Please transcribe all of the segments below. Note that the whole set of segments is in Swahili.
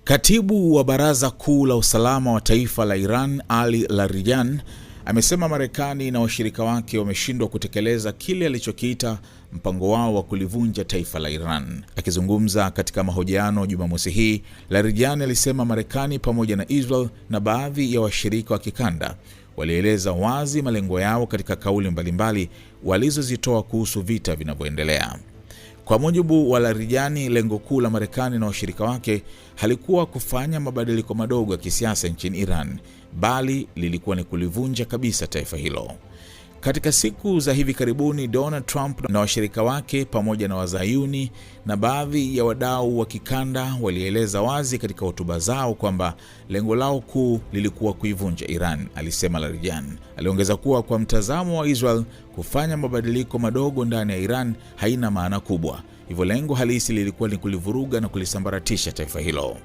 Katibu wa Baraza Kuu la Usalama wa Taifa la Iran, Ali Larijani, amesema Marekani na washirika wake wameshindwa kutekeleza kile alichokiita mpango wao wa kulivunja taifa la Iran. Akizungumza katika mahojiano Jumamosi hii, Larijani alisema Marekani pamoja na Israel na baadhi ya washirika wa kikanda walieleza wazi malengo yao katika kauli mbalimbali walizozitoa kuhusu vita vinavyoendelea. Kwa mujibu wa Larijani, lengo kuu la Marekani na washirika wake halikuwa kufanya mabadiliko madogo ya kisiasa nchini Iran, bali lilikuwa ni kulivunja kabisa taifa hilo. Katika siku za hivi karibuni, Donald Trump na washirika wake pamoja na Wazayuni na baadhi ya wadau wa kikanda walieleza wazi katika hotuba zao kwamba lengo lao kuu lilikuwa kuivunja Iran, alisema Larijani. Aliongeza kuwa kwa mtazamo wa Israel, kufanya mabadiliko madogo ndani ya Iran haina maana kubwa. Hivyo lengo halisi lilikuwa ni kulivuruga na kulisambaratisha taifa hilo.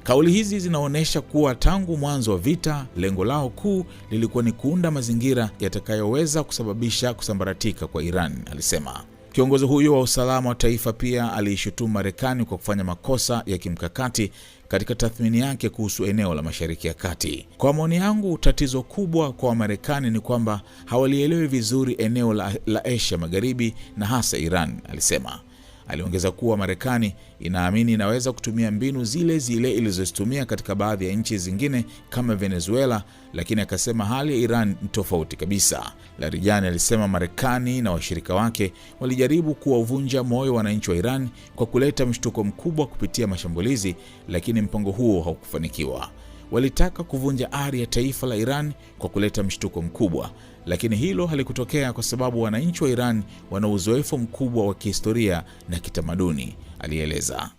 Kauli hizi zinaonyesha kuwa tangu mwanzo wa vita, lengo lao kuu lilikuwa ni kuunda mazingira yatakayoweza kusababisha kusambaratika kwa Iran, alisema. Kiongozi huyo wa usalama wa taifa pia aliishutumu Marekani kwa kufanya makosa ya kimkakati katika tathmini yake kuhusu eneo la Mashariki ya Kati. Kwa maoni yangu, tatizo kubwa kwa Marekani ni kwamba hawalielewi vizuri eneo la Asia Magharibi na hasa Iran, alisema. Aliongeza kuwa Marekani inaamini inaweza kutumia mbinu zile zile ilizozitumia katika baadhi ya nchi zingine kama Venezuela, lakini akasema hali ya Iran ni tofauti kabisa. Larijani alisema Marekani na washirika wake walijaribu kuwavunja moyo wananchi wa Iran kwa kuleta mshtuko mkubwa kupitia mashambulizi, lakini mpango huo haukufanikiwa. Walitaka kuvunja ari ya taifa la Iran kwa kuleta mshtuko mkubwa, lakini hilo halikutokea kwa sababu wananchi wa Iran wana uzoefu mkubwa wa kihistoria na kitamaduni, alieleza.